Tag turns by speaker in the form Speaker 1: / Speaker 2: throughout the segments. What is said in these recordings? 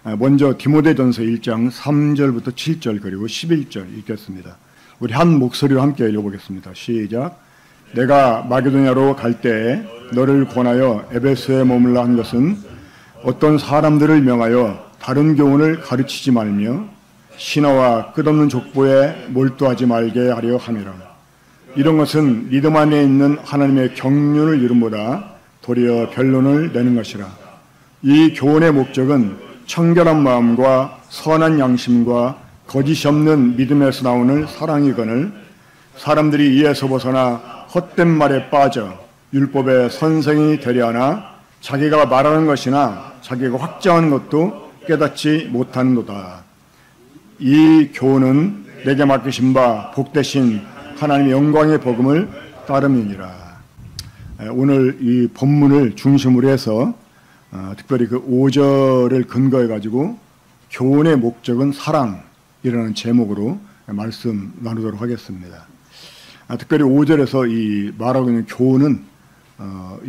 Speaker 1: 먼저 디모데전서 1장 3절부터 7절 그리고 11절 읽겠습니다. 우리 한 목소리로 함께 읽어보겠습니다. 시작. 내가 마게도냐로 갈 때에 너를 권하여 에베소에 머물라 한 것은 어떤 사람들을 명하여 다른 교훈을 가르치지 말며 신화와 끝없는 족보에 몰두하지 말게 하려 함이라. 이런 것은 믿음 안에 있는 하나님의 경륜을 이름보다 도리어 변론을 내는 것이라. 이 교훈의 목적은 청결한 마음과 선한 양심과 거짓이 없는 믿음에서 나오는 사랑이거늘 사람들이 이에서 벗어나 헛된 말에 빠져 율법의 선생이 되려 하나 자기가 말하는 것이나 자기가 확정하는 것도 깨닫지 못하는도다. 이 교훈은 내게 맡기신 바 복되신 하나님의 영광의 복음을 따름이니라. 오늘 이 본문을 중심으로 해서 특별히 그 5절을 근거해 가지고 교훈의 목적은 사랑이라는 제목으로 말씀 나누도록 하겠습니다. 특별히 5절에서 이 말하고 있는 교훈은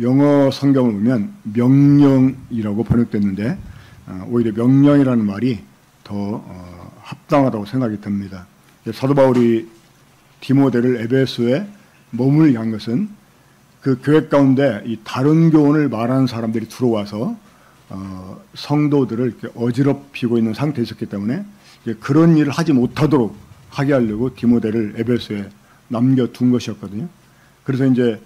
Speaker 1: 영어 성경을 보면 명령이라고 번역됐는데 오히려 명령이라는 말이 더 합당하다고 생각이 듭니다. 사도 바울이 디모데를 에베소에 머물게 한 것은 그 교회 가운데 이 다른 교훈을 말하는 사람들이 들어와서 성도들을 이렇게 어지럽히고 있는 상태에 있었기 때문에 그런 일을 하지 못하도록 하게 하려고 디모데를 에베소에 남겨둔 것이었거든요. 그래서 이제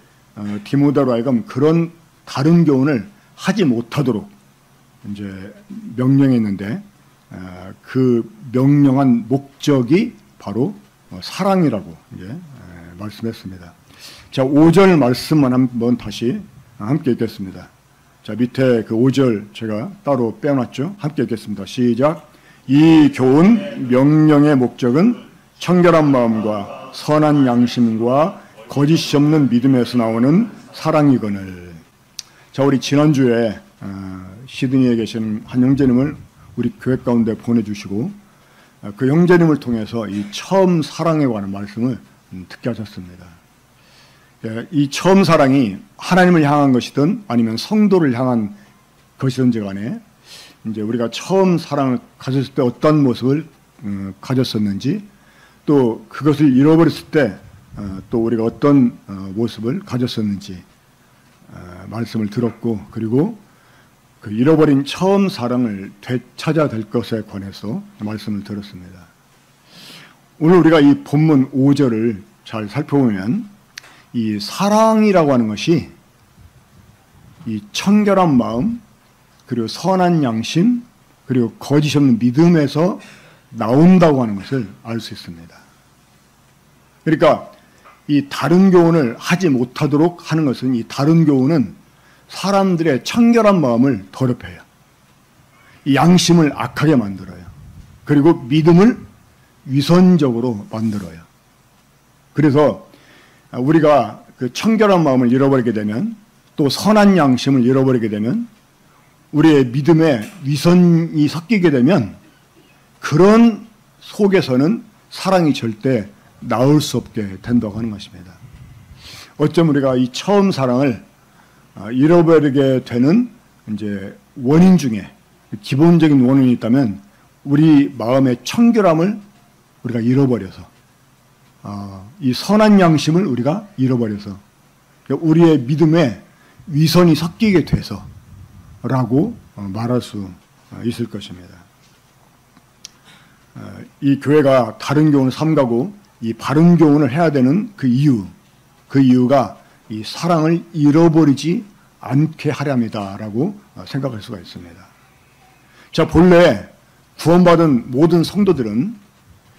Speaker 1: 디모데로 하여금 그런 다른 교훈을 하지 못하도록 이제 명령했는데 그 명령한 목적이 바로 사랑이라고 이제 말씀했습니다. 자, 5절 말씀만 한번 다시 함께 읽겠습니다. 자, 밑에 그 5절 제가 따로 빼놨죠. 함께 읽겠습니다. 시작. 이 교훈 명령의 목적은 청결한 마음과 선한 양심과 거짓이 없는 믿음에서 나오는 사랑이거늘. 자, 우리 지난주에 시드니에 계시는 한 형제님을 우리 교회 가운데 보내주시고 그 형제님을 통해서 이 처음 사랑에 관한 말씀을 듣게 하셨습니다. 이 처음 사랑이 하나님을 향한 것이든 아니면 성도를 향한 것이든지 간에 이제 우리가 처음 사랑을 가졌을 때 어떤 모습을 가졌었는지 또 그것을 잃어버렸을 때 또 우리가 어떤 모습을 가졌었는지 말씀을 들었고 그리고 그 잃어버린 처음 사랑을 되찾아야 될 것에 관해서 말씀을 들었습니다. 오늘 우리가 이 본문 5절을 잘 살펴보면 이 사랑이라고 하는 것이 이 청결한 마음 그리고 선한 양심 그리고 거짓 없는 믿음에서 나온다고 하는 것을 알 수 있습니다. 그러니까 이 다른 교훈을 하지 못하도록 하는 것은 이 다른 교훈은 사람들의 청결한 마음을 더럽혀요. 이 양심을 악하게 만들어요. 그리고 믿음을 위선적으로 만들어요. 그래서 우리가 그 청결한 마음을 잃어버리게 되면 또 선한 양심을 잃어버리게 되면 우리의 믿음에 위선이 섞이게 되면 그런 속에서는 사랑이 절대 나올 수 없게 된다고 하는 것입니다. 어쩜 우리가 이 처음 사랑을 잃어버리게 되는 이제 원인 중에 기본적인 원인이 있다면 우리 마음의 청결함을 우리가 잃어버려서 이 선한 양심을 우리가 잃어버려서 우리의 믿음에 위선이 섞이게 돼서라고 말할 수 있을 것입니다. 이 교회가 다른 교훈을 삼가고 이 바른 교훈을 해야 되는 그 이유가 이 사랑을 잃어버리지 않게 하렵니다라고 생각할 수가 있습니다. 자, 본래 구원받은 모든 성도들은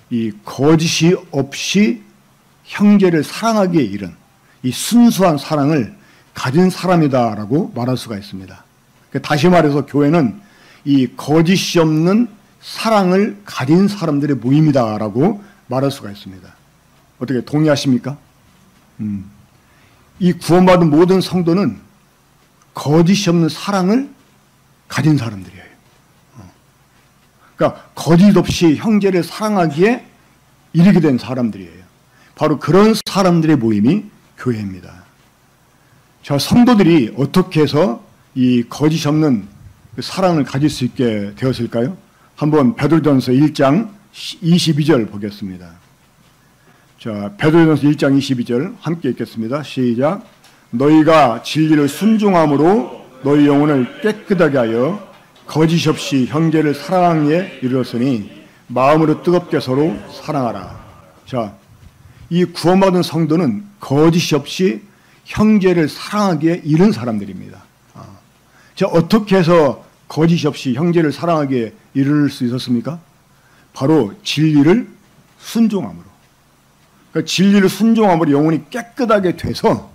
Speaker 1: 이 거짓이 없이 형제를 사랑하기에 이른 이 순수한 사랑을 가진 사람이다라고 말할 수가 있습니다. 다시 말해서 교회는 이 거짓이 없는 사랑을 가진 사람들의 모임이다라고 말할 수가 있습니다. 어떻게 동의하십니까? 이 구원받은 모든 성도는 거짓이 없는 사랑을 가진 사람들이에요. 그러니까 거짓 없이 형제를 사랑하기에 이르게 된 사람들이에요. 바로 그런 사람들의 모임이 교회입니다. 저 성도들이 어떻게 해서 이 거짓 없는 그 사랑을 가질 수 있게 되었을까요? 한번 베드로전서 1장 22절 보겠습니다. 자, 베드로전서 1장 22절 함께 읽겠습니다. 시작. 너희가 진리를 순종함으로 너희 영혼을 깨끗하게 하여 거짓 없이 형제를 사랑하기에 이르렀으니 마음으로 뜨겁게 서로 사랑하라. 자, 이 구원받은 성도는 거짓 없이 형제를 사랑하기에 이른 사람들입니다. 자, 어떻게 해서 거짓 없이 형제를 사랑하기에 이를 수 있었습니까? 바로 진리를 순종함으로. 그러니까 진리를 순종함으로 영혼이 깨끗하게 돼서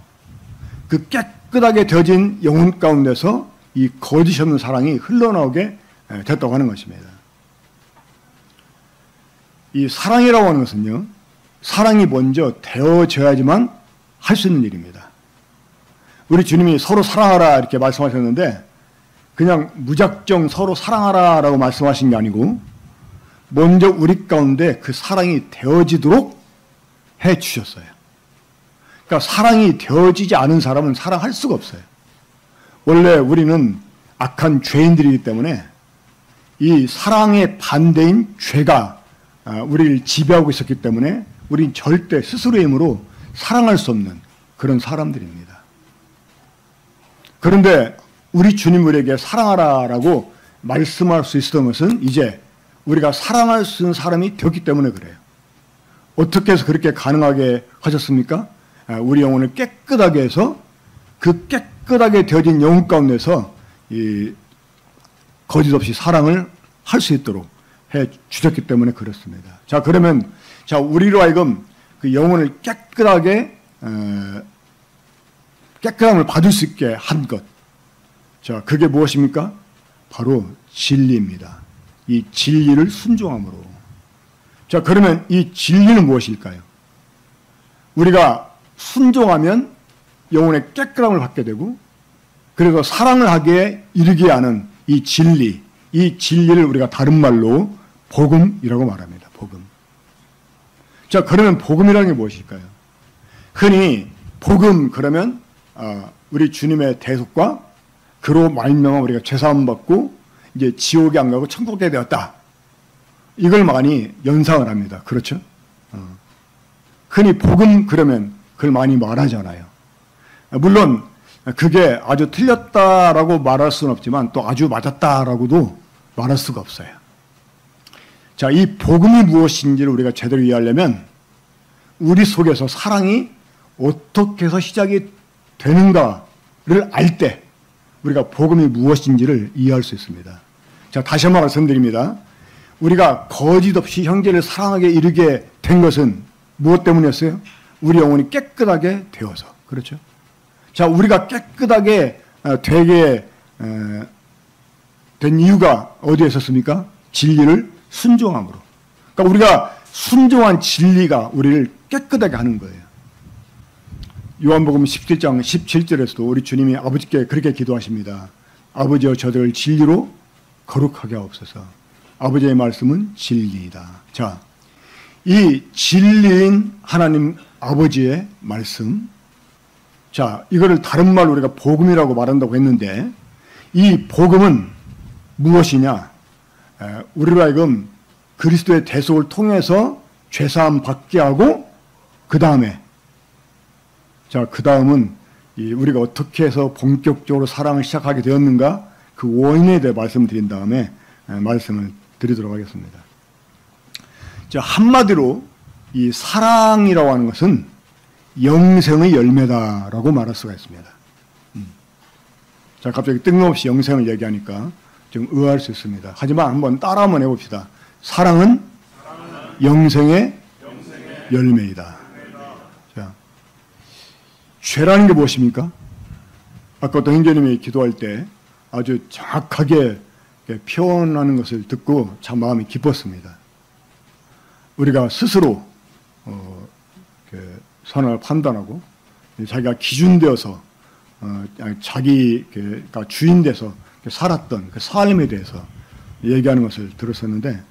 Speaker 1: 그 깨끗하게 되어진 영혼 가운데서 이 거짓 없는 사랑이 흘러나오게 됐다고 하는 것입니다. 이 사랑이라고 하는 것은요, 사랑이 먼저 되어져야지만 할 수 있는 일입니다. 우리 주님이 서로 사랑하라 이렇게 말씀하셨는데 그냥 무작정 서로 사랑하라라고 말씀하신 게 아니고 먼저 우리 가운데 그 사랑이 되어지도록 해 주셨어요. 그러니까 사랑이 되어지지 않은 사람은 사랑할 수가 없어요. 원래 우리는 악한 죄인들이기 때문에 이 사랑의 반대인 죄가 우리를 지배하고 있었기 때문에 우리는 절대 스스로의 힘으로 사랑할 수 없는 그런 사람들입니다. 그런데 우리 주님 우리에게 사랑하라라고 말씀할 수 있었던 것은 이제 우리가 사랑할 수 있는 사람이 되었기 때문에 그래요. 어떻게 해서 그렇게 가능하게 하셨습니까? 우리 영혼을 깨끗하게 해서 그 깨끗하게 되어진 영혼 가운데서 이 거짓 없이 사랑을 할 수 있도록 해 주셨기 때문에 그렇습니다. 자, 그러면 자, 우리로 하여금 그 영혼을 깨끗하게 깨끗함을 받을 수 있게 한 것. 자, 그게 무엇입니까? 바로 진리입니다. 이 진리를 순종함으로. 자, 그러면 이 진리는 무엇일까요? 우리가 순종하면 영혼의 깨끗함을 받게 되고 그래서 사랑을 하기에 이르게 하는 이 진리, 이 진리를 우리가 다른 말로 복음이라고 말합니다. 복음. 자, 그러면 복음이라는 게 무엇일까요? 흔히 복음 그러면 우리 주님의 대속과 그로 말미암아 우리가 죄사함 받고 이제 지옥에 안 가고 천국에 되었다. 이걸 많이 연상을 합니다. 그렇죠? 흔히 복음 그러면 그걸 많이 말하잖아요. 물론 그게 아주 틀렸다라고 말할 수는 없지만 또 아주 맞았다라고도 말할 수가 없어요. 자, 이 복음이 무엇인지를 우리가 제대로 이해하려면 우리 속에서 사랑이 어떻게 해서 시작이 되는가를 알 때 우리가 복음이 무엇인지를 이해할 수 있습니다. 자, 다시 한번 말씀드립니다. 우리가 거짓 없이 형제를 사랑하게 이르게 된 것은 무엇 때문이었어요? 우리 영혼이 깨끗하게 되어서. 그렇죠? 자, 우리가 깨끗하게 되게 된 이유가 어디에 있었습니까? 진리를 순종함으로. 그러니까 우리가 순종한 진리가 우리를 깨끗하게 하는 거예요. 요한복음 17장 17절에서도 우리 주님이 아버지께 그렇게 기도하십니다. 아버지여 저들을 진리로 거룩하게 하옵소서. 아버지의 말씀은 진리이다. 자, 이 진리인 하나님 아버지의 말씀. 자, 이거를 다른 말로 우리가 복음이라고 말한다고 했는데 이 복음은 무엇이냐? 우리로 하여금 그리스도의 대속을 통해서 죄사함 받게 하고 그 다음에 자, 그 다음은 우리가 어떻게 해서 본격적으로 사랑을 시작하게 되었는가 그 원인에 대해 말씀드린 다음에 말씀을 드리도록 하겠습니다. 자, 한마디로 이 사랑이라고 하는 것은 영생의 열매다라고 말할 수가 있습니다. 자, 갑자기 뜬금없이 영생을 얘기하니까 좀 의아할 수 있습니다. 하지만 한번 따라 한번 해봅시다. 사랑은 영생의 열매이다. 자, 죄라는 게 무엇입니까? 아까 어떤 형제님이 기도할 때 아주 정확하게 표현하는 것을 듣고 참 마음이 기뻤습니다. 우리가 스스로 선을 판단하고 자기가 기준되어서 자기가 주인돼서 살았던 그 삶에 대해서 얘기하는 것을 들었었는데,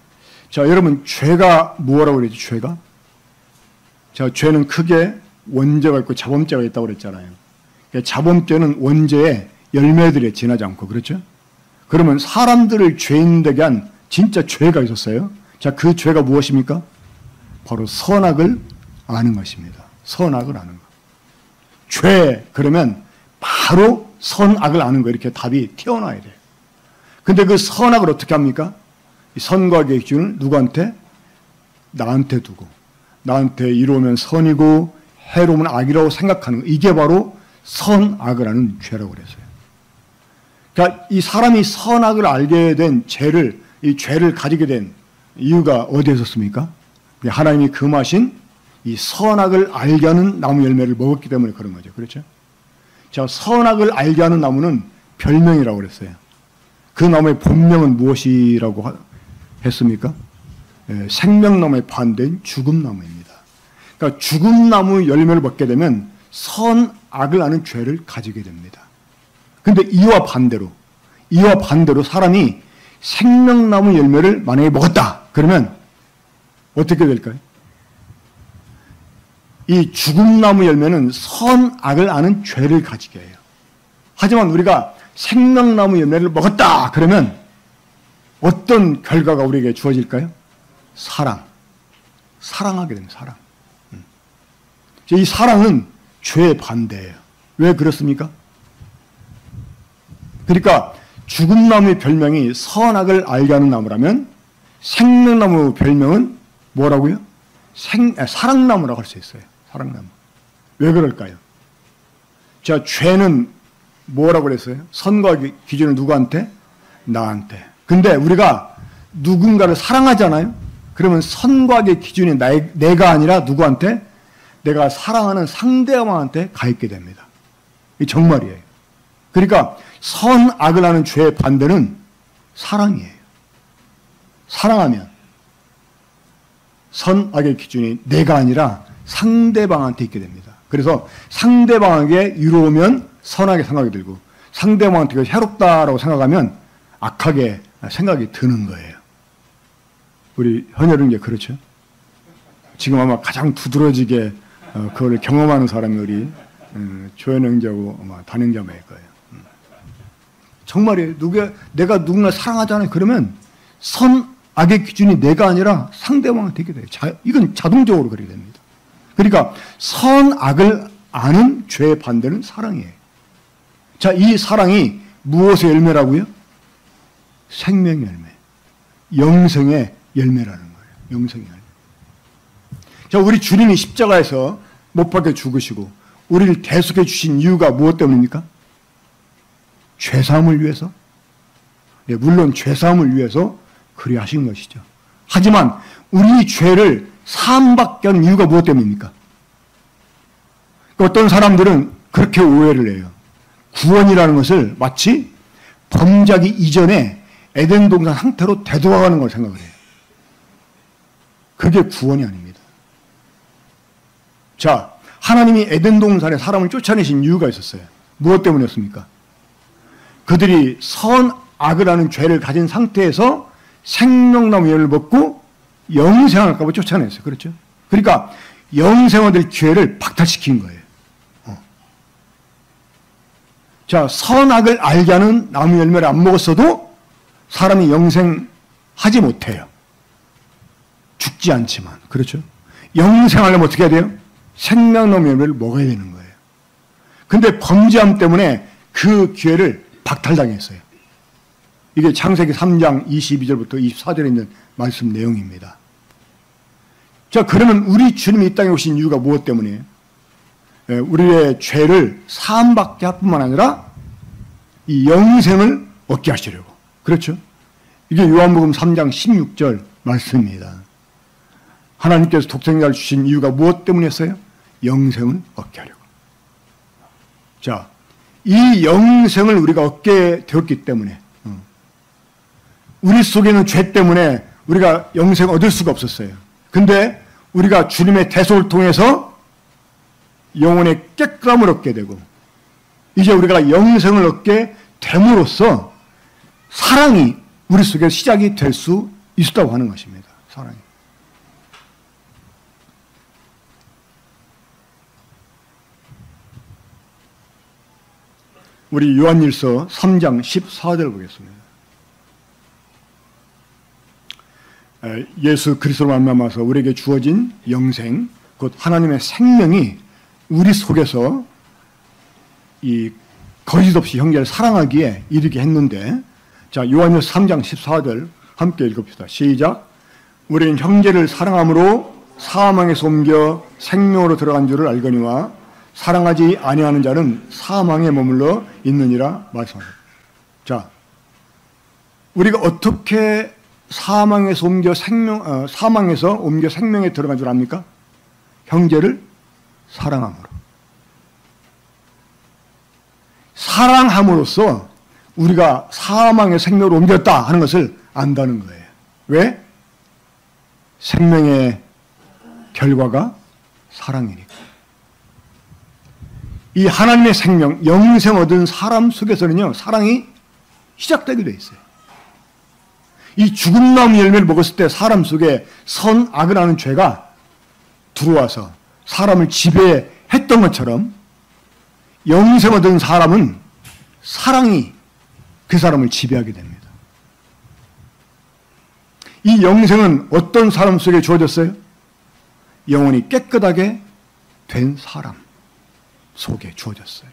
Speaker 1: 자, 여러분, 죄가 뭐라고 그랬지? 죄가? 자, 죄는 크게 원죄가 있고 자범죄가 있다고 그랬잖아요. 자범죄는 원죄의 열매들에 지나지 않고, 그렇죠? 그러면 사람들을 죄인 되게 한 진짜 죄가 있었어요. 자, 그 죄가 무엇입니까? 바로 선악을 아는 것입니다. 선악을 아는 것. 죄, 그러면 바로 선악을 아는 거, 이렇게 답이 튀어나와야 돼요. 근데 그 선악을 어떻게 합니까? 이 선과 악의 기준을 누구한테? 나한테 두고, 나한테 이루면 선이고 해로우면 악이라고 생각하는 거. 이게 바로 선악을 아는 죄라고 그랬어요. 그러니까 이 사람이 선악을 알게 된 죄를, 이 죄를 가지게 된 이유가 어디에 있었습니까? 하나님이 금하신 이 선악을 알게 하는 나무 열매를 먹었기 때문에 그런 거죠. 그렇죠? 자, 선악을 알게 하는 나무는 별명이라고 그랬어요. 그 나무의 본명은 무엇이라고 했습니까? 생명나무의 반대인 죽음나무입니다. 그러니까 죽음나무 열매를 먹게 되면 선악을 아는 죄를 가지게 됩니다. 근데 이와 반대로 사람이 생명나무 열매를 만약에 먹었다. 그러면 어떻게 될까요? 이 죽음나무 열매는 선악을 아는 죄를 가지게 해요. 하지만 우리가 생명나무 열매를 먹었다. 그러면 어떤 결과가 우리에게 주어질까요? 사랑하게 됩니다. 사랑. 이 사랑은 죄의 반대예요. 왜 그렇습니까? 그러니까 죽음나무의 별명이 선악을 알게 하는 나무라면 생명나무 별명은 뭐라고요? 사랑나무라고 할 수 있어요. 사랑나무. 왜 그럴까요? 자, 죄는 뭐라고 그랬어요? 선과 기준은 누구한테? 나한테. 근데 우리가 누군가를 사랑하잖아요? 그러면 선과 악의 기준이 내가 아니라 누구한테? 내가 사랑하는 상대방한테 가 있게 됩니다. 이 정말이에요. 그러니까 선악을 하는 죄의 반대는 사랑이에요. 사랑하면 선악의 기준이 내가 아니라 상대방한테 있게 됩니다. 그래서 상대방에게 이로우면 선하게 생각이 들고 상대방한테 해롭다라고 생각하면 악하게 생각이 드는 거예요. 우리 현열은 그렇죠? 지금 아마 가장 두드러지게 그걸 경험하는 사람이 우리 조현 형제하고 아마 단형제일 거예요. 정말이에요. 내가 누군가 사랑하잖아요. 그러면 선악의 기준이 내가 아니라 상대방한테 있게 돼요. 이건 자동적으로 그렇게 됩니다. 그러니까 선악을 아는 죄의 반대는 사랑이에요. 자, 이 사랑이 무엇의 열매라고요? 생명의 열매. 영생의 열매라는 거예요. 영생의 열매. 자, 우리 주님이 십자가에서 못 박혀 죽으시고 우리를 대속해 주신 이유가 무엇 때문입니까? 죄사함을 위해서? 네, 물론 죄사함을 위해서 그리 하신 것이죠. 하지만 우리 죄를 사함받게 하는 이유가 무엇 때문입니까? 어떤 사람들은 그렇게 오해를 해요. 구원이라는 것을 마치 범죄하기 이전에 에덴 동산 상태로 되돌아가는 걸 생각을 해요. 그게 구원이 아닙니다. 자, 하나님이 에덴 동산에 사람을 쫓아내신 이유가 있었어요. 무엇 때문이었습니까? 그들이 선악을 하는 죄를 가진 상태에서 생명나무 열을 먹고 영생할까 봐 쫓아냈어요. 그렇죠? 그러니까 영생을 얻을 기회를 박탈시킨 거예요. 자, 선악을 알게 하는 나무 열매를 안 먹었어도 사람이 영생하지 못해요. 죽지 않지만. 그렇죠? 영생하려면 어떻게 해야 돼요? 생명나무 열매를 먹어야 되는 거예요. 근데 범죄함 때문에 그 기회를 박탈당했어요. 이게 창세기 3장 22절부터 24절에 있는 말씀 내용입니다. 자, 그러면 우리 주님이 이 땅에 오신 이유가 무엇 때문이에요? 우리의 죄를 사함받게 할 뿐만 아니라 이 영생을 얻게 하시려고. 그렇죠? 이게 요한복음 3장 16절 말씀입니다. 하나님께서 독생자를 주신 이유가 무엇 때문이었어요? 영생을 얻게 하려고. 자, 이 영생을 우리가 얻게 되었기 때문에 우리 속에는 죄 때문에 우리가 영생을 얻을 수가 없었어요. 근데 우리가 주님의 대속을 통해서 영혼의 깨끗함을 얻게 되고 이제 우리가 영생을 얻게 됨으로써 사랑이 우리 속에 시작이 될 수 있었다고 하는 것입니다. 사랑이. 우리 요한일서 3장 14절 보겠습니다. 예수 그리스도로 말미암아서 우리에게 주어진 영생, 곧 하나님의 생명이 우리 속에서 이 거짓 없이 형제를 사랑하기에 이르게 했는데, 자, 요한일서 3장 14절 함께 읽읍시다. 시작. 우리는 형제를 사랑함으로 사망에서 옮겨 생명으로 들어간 줄을 알거니와 사랑하지 아니하는 자는 사망에 머물러 있느니라 말씀합니다. 자, 우리가 어떻게 사망에서 옮겨 생명에 들어간 줄 압니까? 형제를 사랑함으로. 사랑함으로써 우리가 사망의 생명으로 옮겼다 하는 것을 안다는 거예요. 왜? 생명의 결과가 사랑이니까. 이 하나님의 생명, 영생 얻은 사람 속에서는요, 사랑이 시작되게 돼 있어요. 이 죽은 나무 열매를 먹었을 때 사람 속에 선악을 하는 죄가 들어와서 사람을 지배했던 것처럼 영생 얻은 사람은 사랑이 그 사람을 지배하게 됩니다. 이 영생은 어떤 사람 속에 주어졌어요? 영혼이 깨끗하게 된 사람 속에 주어졌어요.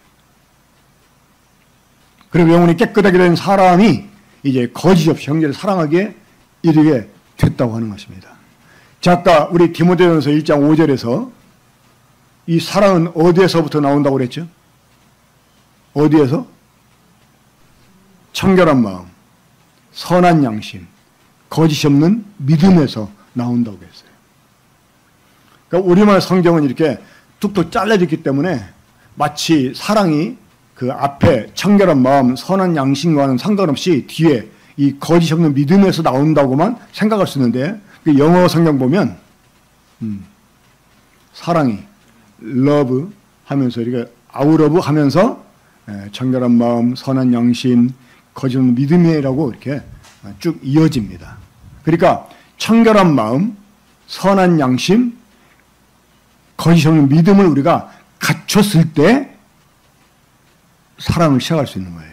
Speaker 1: 그리고 영혼이 깨끗하게 된 사람이 이제 거짓 없이 형제를 사랑하기에 이르게 됐다고 하는 것입니다. 자, 아까 우리 디모데전서 1장 5절에서 이 사랑은 어디에서부터 나온다고 그랬죠? 어디에서? 청결한 마음, 선한 양심, 거짓이 없는 믿음에서 나온다고 했어요. 그러니까 우리말 성경은 이렇게 툭툭 잘라졌기 때문에 마치 사랑이 그 앞에 청결한 마음, 선한 양심과는 상관없이 뒤에 이 거짓이 없는 믿음에서 나온다고만 생각할 수 있는데, 그 영어 성경 보면 사랑이 love 하면서 이렇게 out of 하면서 청결한 마음, 선한 양심, 거짓 없는 믿음이라고 이렇게 쭉 이어집니다. 그러니까 청결한 마음, 선한 양심, 거짓 없는 믿음을 우리가 갖췄을 때 사랑을 시작할 수 있는 거예요.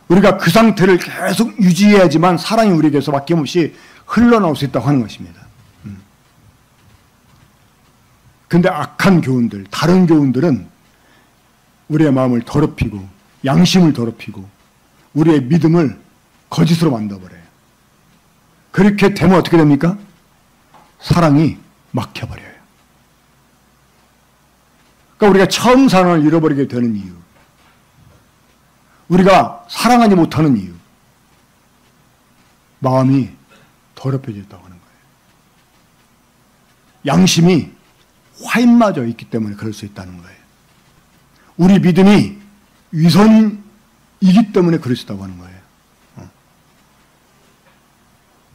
Speaker 1: 우리가 그 상태를 계속 유지해야지만 사랑이 우리에게서 막힘없이 흘러나올 수 있다고 하는 것입니다. 근데 악한 교훈들, 다른 교훈들은 우리의 마음을 더럽히고 양심을 더럽히고 우리의 믿음을 거짓으로 만들어버려요. 그렇게 되면 어떻게 됩니까? 사랑이 막혀버려요. 그러니까 우리가 처음 사랑을 잃어버리게 되는 이유, 우리가 사랑하지 못하는 이유, 마음이 더럽혀졌다고 하는 거예요. 양심이 화인맞아 있기 때문에 그럴 수 있다는 거예요. 우리 믿음이 위선이기 때문에 그럴 수 있다고 하는 거예요.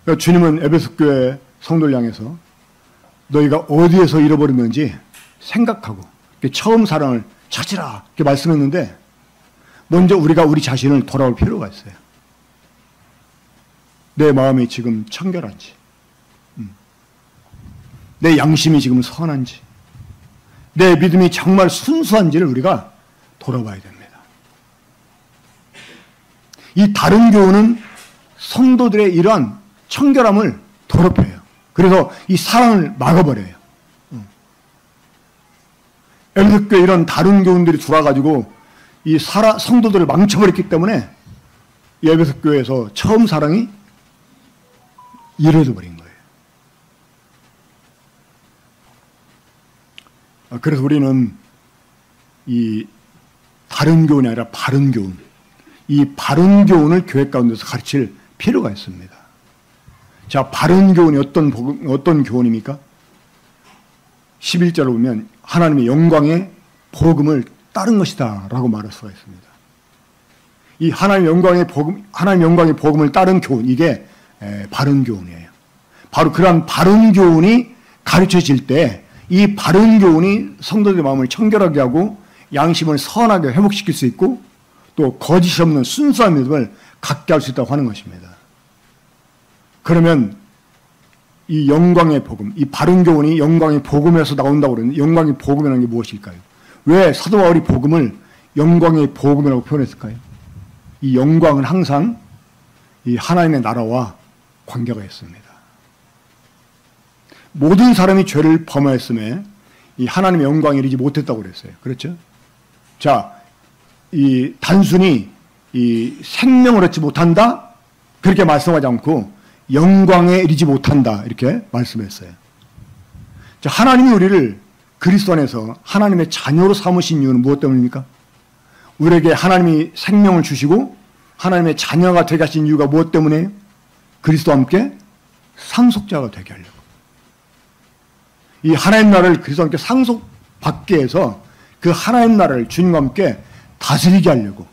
Speaker 1: 그러니까 주님은 에베소 교회 성도를 향해서 너희가 어디에서 잃어버렸는지 생각하고 처음 사랑을 찾으라 이렇게 말씀했는데, 먼저 우리가 우리 자신을 돌아올 필요가 있어요. 내 마음이 지금 청결한지, 내 양심이 지금 선한지, 내 믿음이 정말 순수한지를 우리가 돌아봐야 됩니다. 이 다른 교훈은 성도들의 이러한 청결함을 더럽혀요. 그래서 이 사랑을 막아버려요. 에베소 교회 이런 다른 교훈들이 들어와가지고 이 성도들을 망쳐버렸기 때문에 이 에베소 교회에서 처음 사랑이 이루어져 버린 거예요. 그래서 우리는 이 다른 교훈이 아니라 바른 교훈, 이 바른 교훈을 교회 가운데서 가르칠 필요가 있습니다. 자, 바른 교훈이 어떤 교훈입니까? 11절을 보면 하나님의 영광의 복음을 따른 것이다 라고 말할 수가 있습니다. 이 하나님의 영광의 복음을 따른 교훈, 이게 바른 교훈이에요. 바로 그러한 바른 교훈이 가르쳐질 때 이 바른 교훈이 성도들의 마음을 청결하게 하고 양심을 선하게 회복시킬 수 있고 또 거짓이 없는 순수한 믿음을 갖게 할 수 있다고 하는 것입니다. 그러면 이 영광의 복음, 이 바른 교훈이 영광의 복음에서 나온다고 그러는데, 영광의 복음이라는 게 무엇일까요? 왜 사도 바울이 복음을 영광의 복음이라고 표현했을까요? 이 영광은 항상 이 하나님의 나라와 관계가 있습니다. 모든 사람이 죄를 범하였음에 이 하나님의 영광에 이르지 못했다고 그랬어요. 그렇죠? 자, 이 단순히 이 생명을 얻지 못한다? 그렇게 말씀하지 않고 영광에 이르지 못한다. 이렇게 말씀했어요. 자, 하나님이 우리를 그리스도 안에서 하나님의 자녀로 삼으신 이유는 무엇 때문입니까? 우리에게 하나님이 생명을 주시고 하나님의 자녀가 되게 하신 이유가 무엇 때문에? 그리스도와 함께 상속자가 되게 하려고. 이 하나님 나라를 그리스도와 함께 상속받게 해서 그 하나님 나라를 주님과 함께 다스리게 하려고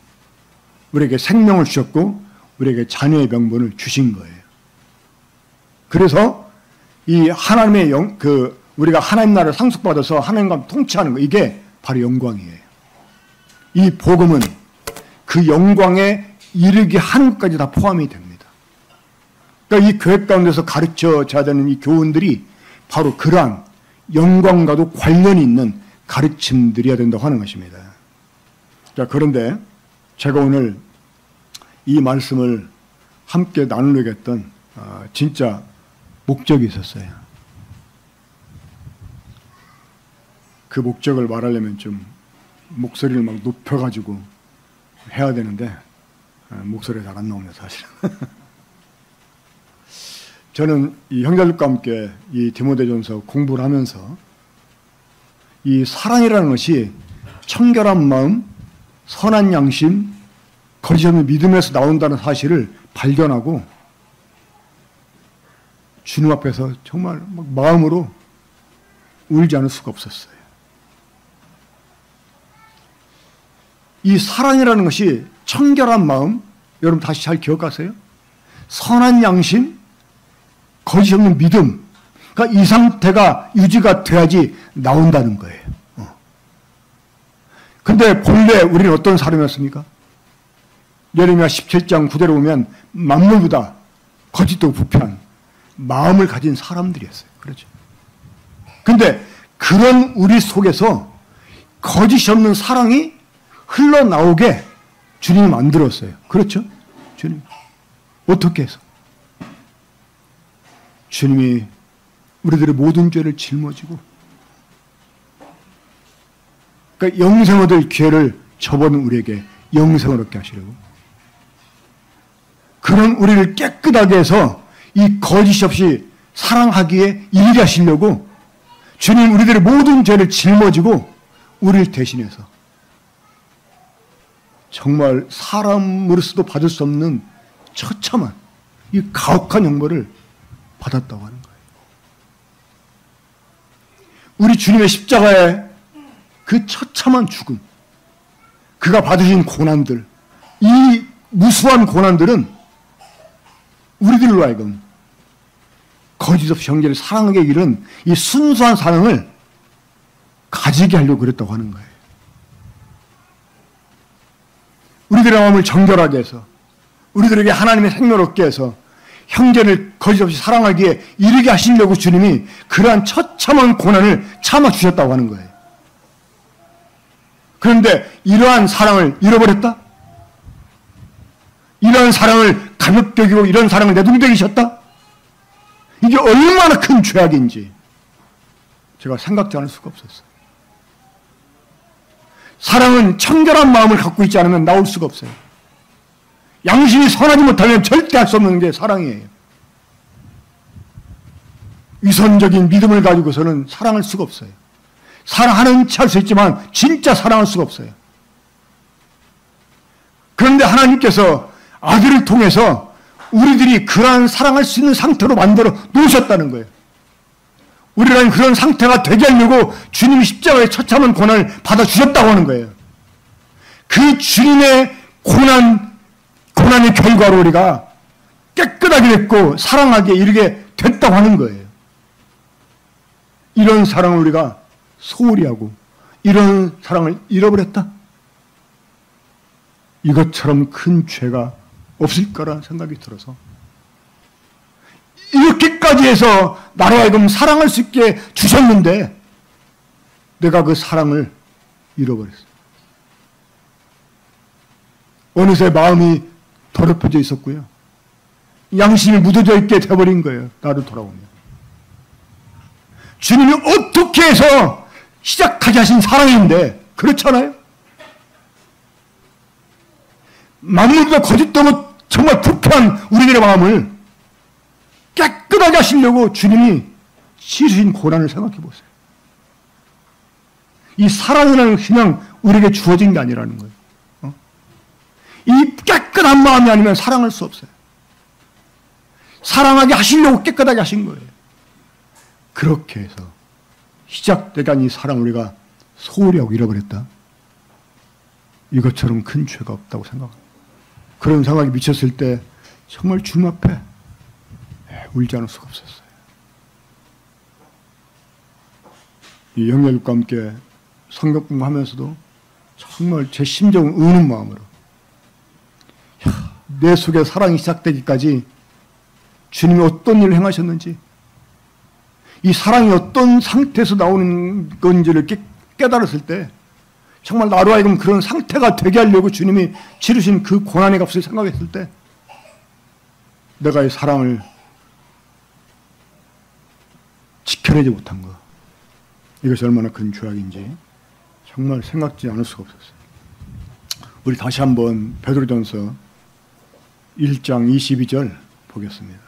Speaker 1: 우리에게 생명을 주셨고 우리에게 자녀의 명분을 주신 거예요. 그래서 이 하나님의 우리가 하나님 나라를 상속받아서 하나님과 통치하는 거, 이게 바로 영광이에요. 이 복음은 그 영광에 이르게 하는 것까지 다 포함이 됩니다. 그러니까 이 교회 가운데서 가르쳐져야 되는 이 교훈들이 바로 그러한 영광과도 관련이 있는 가르침들이어야 된다고 하는 것입니다. 자, 그런데 제가 오늘 이 말씀을 함께 나누려고 했던 진짜 목적이 있었어요. 그 목적을 말하려면 좀 목소리를 막 높여가지고 해야 되는데 목소리가 잘 안 나옵니다, 사실은. 저는 이 형제들과 함께 이 디모데전서 공부를 하면서 이 사랑이라는 것이 청결한 마음, 선한 양심, 거짓 없는 믿음에서 나온다는 사실을 발견하고 주님 앞에서 정말 마음으로 울지 않을 수가 없었어요. 이 사랑이라는 것이 청결한 마음, 여러분 다시 잘 기억하세요? 선한 양심, 거짓 없는 믿음, 그러니까 이 상태가 유지가 돼야지 나온다는 거예요. 근데 본래 우리는 어떤 사람이었습니까? 예레미야 17장 9절에 보면 만물보다 거짓도 부패한 마음을 가진 사람들이었어요. 그렇죠? 근데 그런 우리 속에서 거짓이 없는 사랑이 흘러나오게 주님이 만들었어요. 그렇죠? 주님. 어떻게 해서? 주님이 우리들의 모든 죄를 짊어지고 그러니까 영생 얻을 기회를 저버린 우리에게 영생을 얻게 하시려고 그런 우리를 깨끗하게 해서 이 거짓 없이 사랑하기에 이르게 하시려고 주님 우리들의 모든 죄를 짊어지고 우리를 대신해서 정말 사람으로서도 받을 수 없는 처참한 이 가혹한 형벌을 받았다고 하는 거예요. 우리 주님의 십자가의 그 처참한 죽음, 그가 받으신 고난들, 이 무수한 고난들은 우리들로 하여금 거짓 없이 형제를 사랑하게 이른 이 순수한 사랑을 가지게 하려고 그랬다고 하는 거예요. 우리들의 마음을 정결하게 해서 우리들에게 하나님의 생명을 얻게 해서 형제를 거짓 없이 사랑하기에 이르게 하시려고 주님이 그러한 처참한 고난을 참아주셨다고 하는 거예요. 그런데 이러한 사랑을 잃어버렸다? 이러한 사랑을 가볍게 여기고 이런 사랑을 내동댕이셨다? 이게 얼마나 큰 죄악인지 제가 생각지 않을 수가 없었어요. 사랑은 청결한 마음을 갖고 있지 않으면 나올 수가 없어요. 양심이 선하지 못하면 절대 할 수 없는 게 사랑이에요. 위선적인 믿음을 가지고서는 사랑할 수가 없어요. 사랑하는 체 할 수 있지만 진짜 사랑할 수가 없어요. 그런데 하나님께서 아들을 통해서 우리들이 그러한 사랑할 수 있는 상태로 만들어 놓으셨다는 거예요. 우리라는 그런 상태가 되게 하려고 주님이 십자가의 처참한 고난을 받아주셨다고 하는 거예요. 그 주님의 고난의 결과로 우리가 깨끗하게 됐고 사랑하게 이르게 됐다고 하는 거예요. 이런 사랑을 우리가 소홀히 하고 이런 사랑을 잃어버렸다? 이것처럼 큰 죄가 없을 거라는 생각이 들어서 이렇게까지 해서 나로 하여금 사랑할 수 있게 주셨는데 내가 그 사랑을 잃어버렸어요. 어느새 마음이 더럽혀져 있었고요. 양심이 묻어져 있게 돼버린 거예요. 나를 돌아오면. 주님이 어떻게 해서 시작하게 하신 사랑인데 그렇잖아요. 만물보다 거짓되고 정말 부패한 우리들의 마음을 깨끗하게 하시려고 주님이 치르신 고난을 생각해 보세요. 이 사랑이라는 그냥 우리에게 주어진 게 아니라는 거예요. 이 깨끗한 마음이 아니면 사랑할 수 없어요. 사랑하게 하시려고 깨끗하게 하신 거예요. 그렇게 해서 시작되간 이 사랑을 우리가 소홀히 하고 잃어버렸다. 이것처럼 큰 죄가 없다고 생각합니다. 그런 생각이 미쳤을 때 정말 주님 앞에 울지 않을 수가 없었어요. 이 형제들과 함께 성경 공부하면서도 정말 제 심정을 우는 마음으로 내 속에 사랑이 시작되기까지 주님이 어떤 일을 행하셨는지, 이 사랑이 어떤 상태에서 나오는 건지를 깨달았을 때 정말 나로 하여금 그런 상태가 되게 하려고 주님이 치르신 그 고난의 값을 생각했을 때 내가 이 사랑을 지켜내지 못한 거, 이것이 얼마나 큰 죄악인지 정말 생각지 않을 수가 없었어요. 우리 다시 한번 베드로전서 1장 22절 보겠습니다.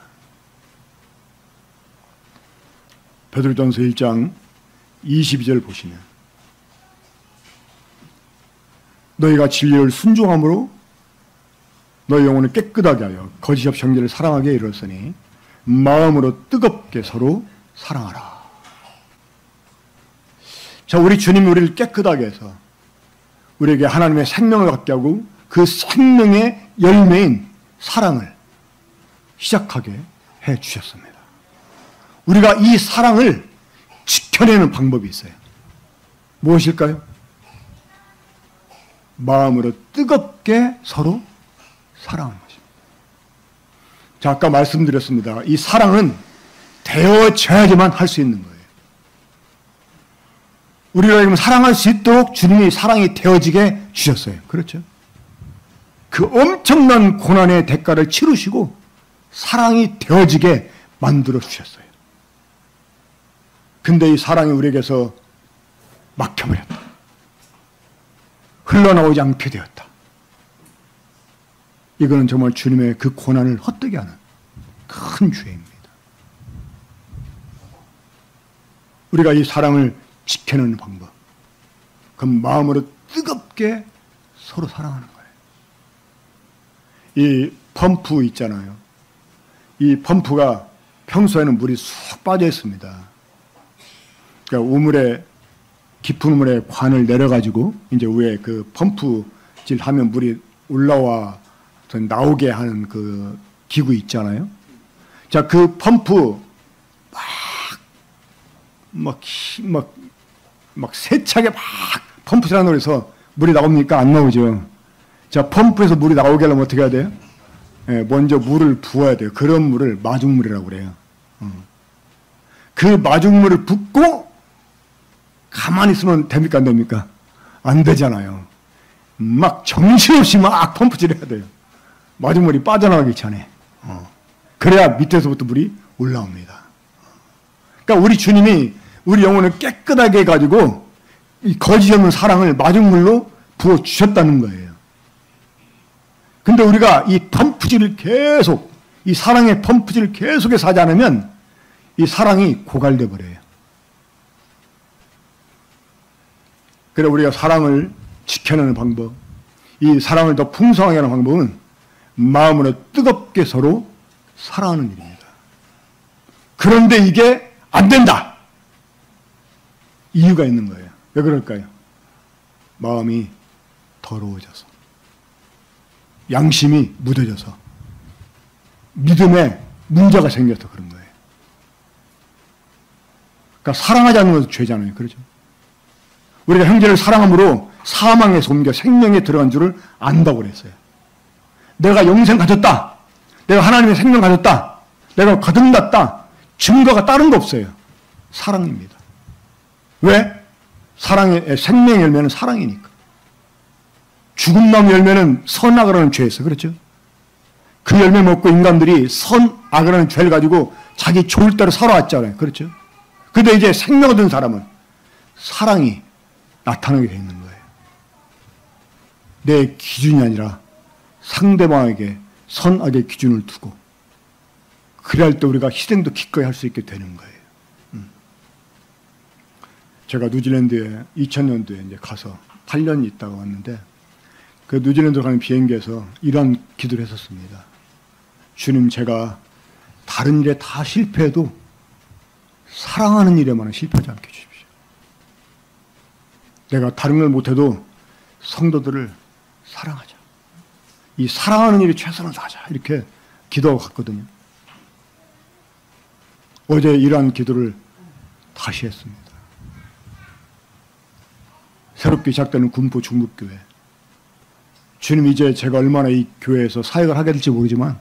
Speaker 1: 베드로전서 1장 22절 보시면 너희가 진리를 순종함으로 너희 영혼을 깨끗하게 하여 거짓 없이 형제를 사랑하게 이르렀으니 마음으로 뜨겁게 서로 사랑하라. 자, 우리 주님이 우리를 깨끗하게 해서 우리에게 하나님의 생명을 갖게 하고 그 생명의 열매인 사랑을 시작하게 해 주셨습니다. 우리가 이 사랑을 지켜내는 방법이 있어요. 무엇일까요? 마음으로 뜨겁게 서로 사랑하는 것입니다. 자, 아까 말씀드렸습니다. 이 사랑은 되어져야지만 할 수 있는 거예요. 우리가 사랑할 수 있도록 주님이 사랑이 되어지게 주셨어요. 그렇죠? 그 엄청난 고난의 대가를 치르시고 사랑이 되어지게 만들어 주셨어요. 근데 이 사랑이 우리에게서 막혀버렸다. 흘러나오지 않게 되었다. 이거는 정말 주님의 그 고난을 헛되게 하는 큰 죄입니다. 우리가 이 사랑을 지켜내는 방법, 그럼 마음으로 뜨겁게 서로 사랑하는 거예요. 이 펌프 있잖아요. 이 펌프가 평소에는 물이 쑥 빠져 있습니다. 그러니까 우물에, 깊은 우물에 관을 내려가지고 이제 위에 그 펌프질 하면 물이 올라와 나오게 하는 그 기구 있잖아요. 자, 그 펌프 막 세차게 막 펌프질하는 데서 물이 나옵니까? 안 나오죠. 자, 펌프에서 물이 나오게 하려면 어떻게 해야 돼요? 먼저 물을 부어야 돼요. 그런 물을 마중물이라고 그래요. 그 마중물을 붓고 가만히 있으면 됩니까? 안 됩니까? 안 되잖아요. 막 정신없이 막 펌프질 해야 돼요. 마중물이 빠져나가기 전에. 그래야 밑에서부터 물이 올라옵니다. 그러니까 우리 주님이 우리 영혼을 깨끗하게 해가지고 이 거짓 없는 사랑을 마중물로 부어주셨다는 거예요. 근데 우리가 이 펌프질을 계속, 이 사랑의 펌프질을 계속해서 하지 않으면 이 사랑이 고갈돼 버려요. 그래, 우리가 사랑을 지켜내는 방법, 이 사랑을 더 풍성하게 하는 방법은 마음으로 뜨겁게 서로 사랑하는 일입니다. 그런데 이게 안 된다. 이유가 있는 거예요. 왜 그럴까요? 마음이 더러워져서, 양심이 묻어져서, 믿음에 문제가 생겨서 그런 거예요. 그러니까 사랑하지 않는 것도 죄잖아요. 그렇죠? 우리가 형제를 사랑함으로 사망에서 옮겨 생명에 들어간 줄을 안다고 그랬어요. 내가 영생 가졌다. 내가 하나님의 생명 가졌다. 내가 거듭났다. 증거가 다른 거 없어요. 사랑입니다. 왜? 사랑의 생명의 열매는 사랑이니까. 죽음나무 열매는 선악을 하는 죄에서, 그렇죠? 그 열매 먹고 인간들이 선악이라는 죄를 가지고 자기 좋을 대로 살아왔잖아요. 그렇죠? 근데 이제 생명 얻은 사람은 사랑이 나타나게 되어 있는 거예요. 내 기준이 아니라 상대방에게 선악의 기준을 두고 그래야 할 때 우리가 희생도 기꺼이 할 수 있게 되는 거예요. 제가 뉴질랜드에 2000년도에 이제 가서 8년 있다가 왔는데 그 뉴질랜드 가는 비행기에서 이런 기도를 했었습니다. 주님, 제가 다른 일에 다 실패해도 사랑하는 일에만은 실패하지 않게 해주십시오. 내가 다른 걸 못해도 성도들을 사랑하자. 이 사랑하는 일이 최선을 다하자. 이렇게 기도하고 갔거든요. 어제 이러한 기도를 다시 했습니다. 새롭게 시작되는 군포 중북교회. 주님, 이제 제가 얼마나 이 교회에서 사역을 하게 될지 모르지만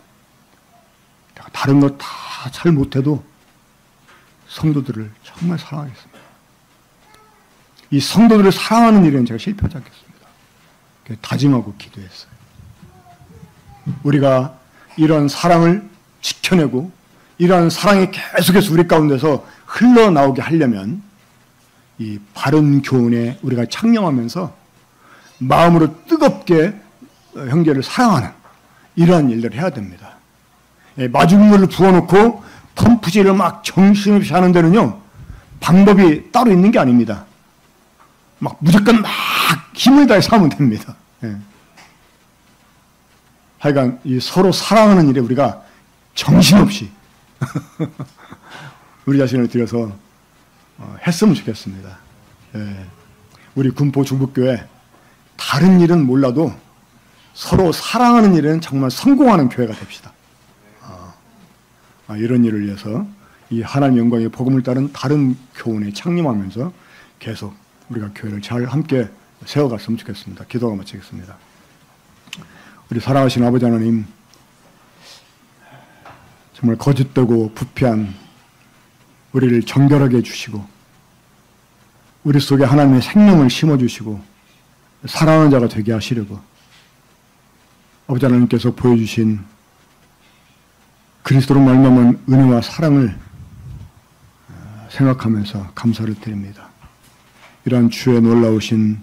Speaker 1: 내가 다른 거 다 잘 못해도 성도들을 정말 사랑하겠습니다. 이 성도들을 사랑하는 일에는 제가 실패하지 않겠습니다. 다짐하고 기도했어요. 우리가 이런 사랑을 지켜내고 이러한 사랑이 계속해서 우리 가운데서 흘러나오게 하려면 이 바른 교훈에 우리가 창념하면서 마음으로 뜨겁게 형제를 사랑하는 이러한 일들을 해야 됩니다. 마중물을 부어놓고 펌프질을 막 정신없이 하는 데는요, 방법이 따로 있는 게 아닙니다. 막 무조건 막 힘을 다해서 하면 됩니다. 하여간 이 서로 사랑하는 일에 우리가 정신없이 우리 자신을 들여서 했으면 좋겠습니다. 우리 군포 중북교회 다른 일은 몰라도 서로 사랑하는 일에는 정말 성공하는 교회가 됩시다. 이런 일을 위해서 이 하나님 영광의 복음을 따른 다른 교훈에 창림하면서 계속 우리가 교회를 잘 함께 세워갔으면 좋겠습니다. 기도가 마치겠습니다. 우리 사랑하신 아버지 하나님, 정말 거짓되고 부패한 우리를 정결하게 해주시고 우리 속에 하나님의 생명을 심어주시고 사랑하는 자가 되게 하시려고 아버지 하나님께서 보여주신 그리스도로 말미암은 은혜와 사랑을 생각하면서 감사를 드립니다. 이러한 주의 놀라우신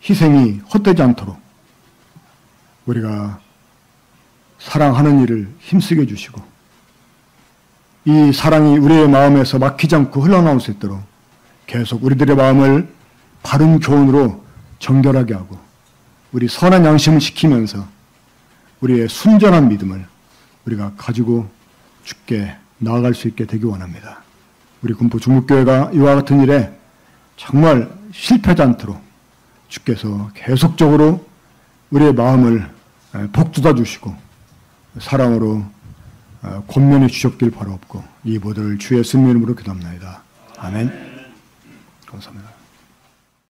Speaker 1: 희생이 헛되지 않도록 우리가 사랑하는 일을 힘쓰게 해주시고 이 사랑이 우리의 마음에서 막히지 않고 흘러나올 수 있도록 계속 우리들의 마음을 바른 교훈으로 정결하게 하고 우리 선한 양심을 지키면서 우리의 순전한 믿음을 우리가 가지고 주께 나아갈 수 있게 되기 원합니다. 우리 군포 중북교회가 이와 같은 일에 정말 실패하지 않도록 주께서 계속적으로 우리의 마음을 복돋아 주시고 사랑으로 권면해 주셨길 바라옵고 이 모든 주의 예수님 이름으로 기도합니다. 아멘. 감사합니다.